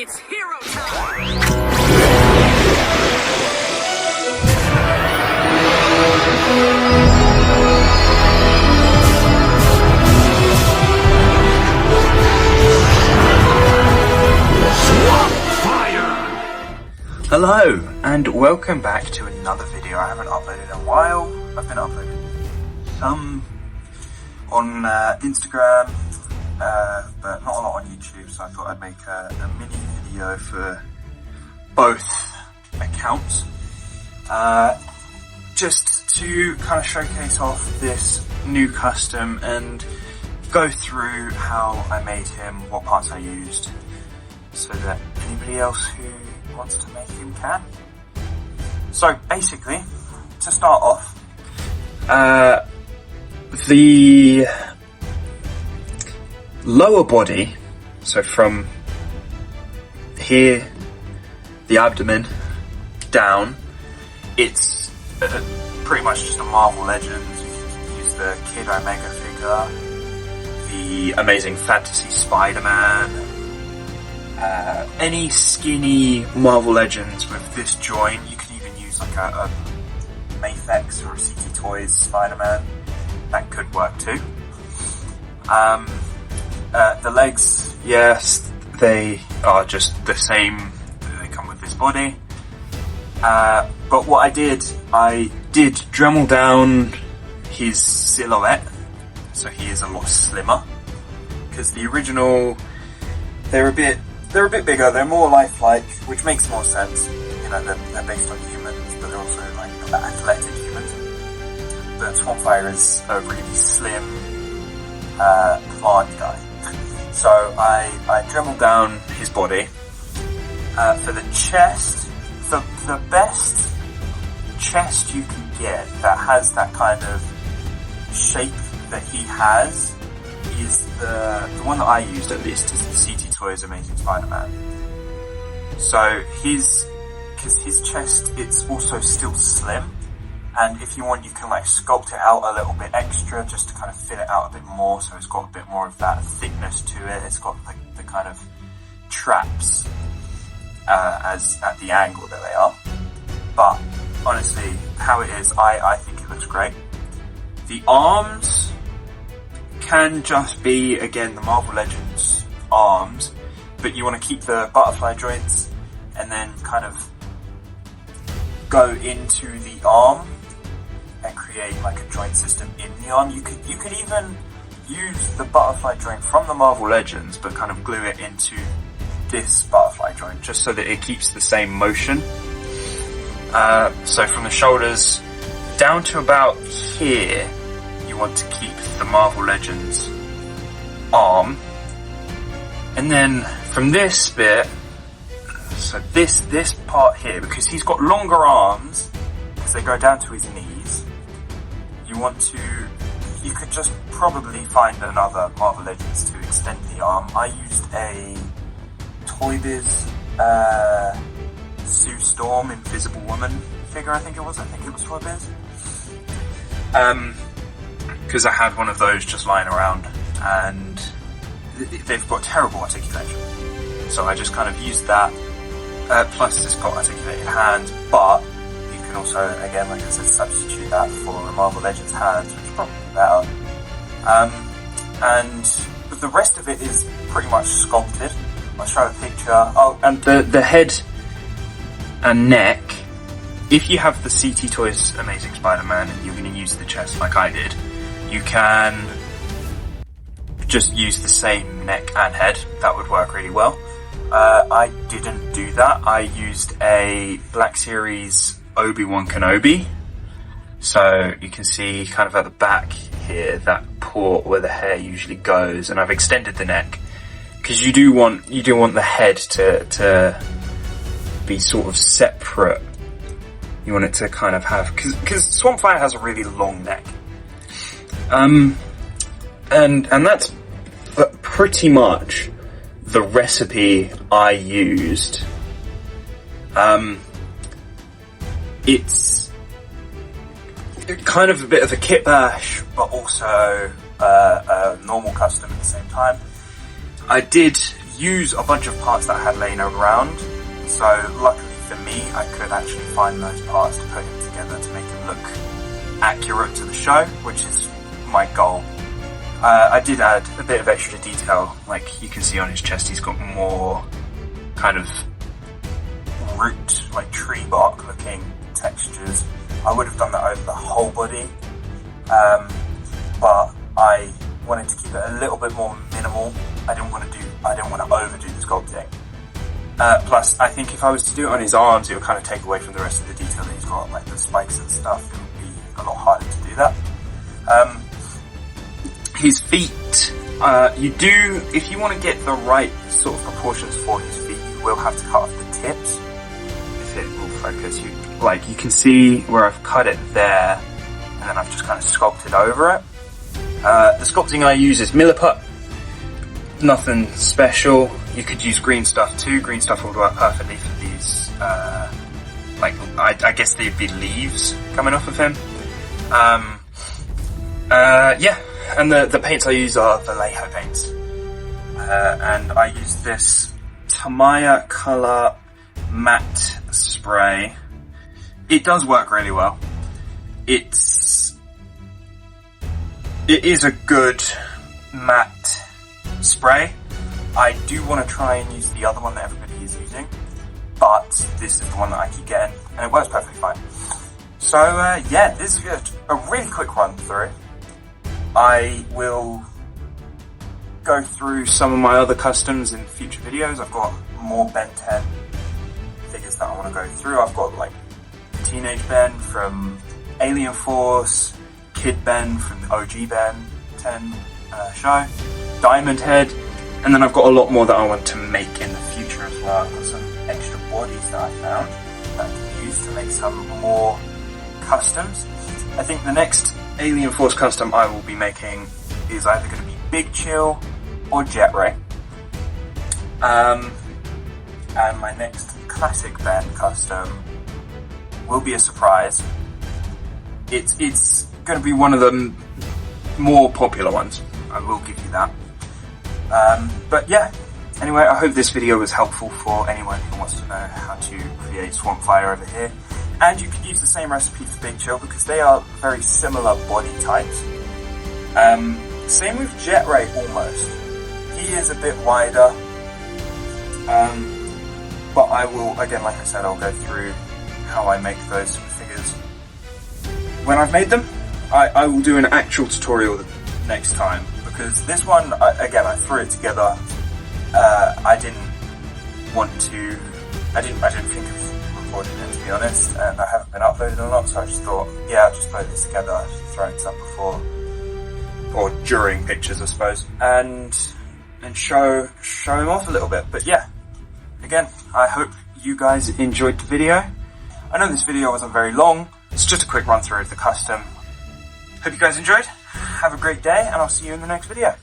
It's hero time! Swampfire! Hello, and welcome back to another video. I haven't uploaded in a while. I've been uploading some on Instagram, but not a lot on YouTube, so I thought I'd make a mini video for both accounts, just to kind of showcase off this new custom and go through how I made him, what parts I used, so that anybody else who wants to make him can. So basically, to start off, the lower body, so from here, the abdomen, down, it's pretty much just a Marvel Legends. You can use the Kid Omega figure, the Amazing Fantasy Spider-Man, any skinny Marvel Legends with this joint. You can even use like a Mafex or a CT Toys Spider-Man. That could work too. The legs, yes, they are just the same. They come with this body. But what I did Dremel down his silhouette, so he is a lot slimmer. Because the original, they're a bit bigger. They're more lifelike, which makes more sense. You know, they're based on humans, but they're also like athletic humans. But Swampfire is a really slim plant guy. So I dremeled down his body. For the chest, the best chest you can get that has that kind of shape that he has is the one that I used, at least, is the CT Toys Amazing Spider-Man. So because his chest, it's also still slim, and if you want, you can like sculpt it out a little bit extra just to kind of fill it out a bit more, so it's got a bit more of that thickness to it. It's got the kind of traps as at the angle that they are. But honestly, how it is, I think it looks great. The arms can just be, again, the Marvel Legends arms, but you want to keep the butterfly joints and then kind of go into the arm and create like a joint system in the arm. You could even use the butterfly joint from the Marvel Legends, but kind of glue it into this butterfly joint, just so that it keeps the same motion. So from the shoulders down to about here, you want to keep the Marvel Legends arm, and then from this bit, so this part here, because he's got longer arms, because they go down to his knees, you could just probably find another Marvel Legends to extend the arm. I used a Toy Biz Sue Storm Invisible Woman figure, I think it was Toy Biz. Because I had one of those just lying around, and they've got terrible articulation. So I just kind of used that. Plus it's got articulated hands, but you can also, again, like I said, substitute that for a Marvel Legends hands, which is probably better. And the rest of it is pretty much sculpted. I'll show a picture. Oh, and the head and neck, if you have the CT Toys Amazing Spider-Man and you're going to use the chest like I did, you can just use the same neck and head. That would work really well. I didn't do that. I used a Black Series Obi-Wan Kenobi. So you can see kind of at the back here, that port where the hair usually goes, and I've extended the neck. Because you do want the head to be sort of separate. You want it to kind of have, because Swampfire has a really long neck, and that's pretty much the recipe I used. It's kind of a bit of a kit bash, but also a normal custom at the same time. I did use a bunch of parts that I had laying around. So luckily for me, I could actually find those parts to put him together to make him look accurate to the show, which is my goal. I did add a bit of extra detail, like you can see on his chest he's got more kind of root, like tree bark looking textures. I would have done that over the whole body, but I wanted to keep it a little bit more minimal. I didn't want to overdo the sculpting. Plus, I think if I was to do it on his arms, it would kind of take away from the rest of the detail that he's got, like the spikes and stuff. It would be a lot harder to do that. His feet, if you want to get the right sort of proportions for his feet, you will have to cut off the tips. If it will focus, you can see where I've cut it there, and then I've just kind of sculpted over it. The sculpting I use is milliput, nothing special. You could use green stuff too. Green stuff would work perfectly for these, I guess they'd be leaves coming off of him. Yeah, and the paints I use are Vallejo paints. And I use this Tamiya Color matte spray. It does work really well. It is a good matte spray. I do want to try and use the other one that everybody is using, but this is the one that I keep getting, and it works perfectly fine. So yeah, this is a really quick run through. I will go through some of my other customs in future videos. I've got more Ben 10 figures that I want to go through. I've got like Teenage Ben from Alien Force, Kid Ben from the OG Ben 10 show, Diamond Head, and then I've got a lot more that I want to make in the future as well. I've got some extra bodies that I found that I can use to make some more customs. I think the next Alien Force custom I will be making is either going to be Big Chill or Jet Ray. And my next Classic Ben custom will be a surprise. It's going to be one of the more popular ones, I will give you that. But yeah, anyway, I hope this video was helpful for anyone who wants to know how to create Swampfire over here. And you could use the same recipe for Big Chill because they are very similar body types. Same with Jet Ray almost. He is a bit wider. But I will, again, like I said, I'll go through how I make those figures when I've made them. I will do an actual tutorial next time, because this one, again, I threw it together. I didn't think of recording it, to be honest, and I haven't been uploading a lot, so I just thought, yeah, I'll just throw this together. I've thrown this up before, or during pictures, I suppose, and show him off a little bit. But yeah, again, I hope you guys enjoyed the video. I know this video wasn't very long. It's just a quick run through of the custom. Hope you guys enjoyed. Have a great day, and I'll see you in the next video.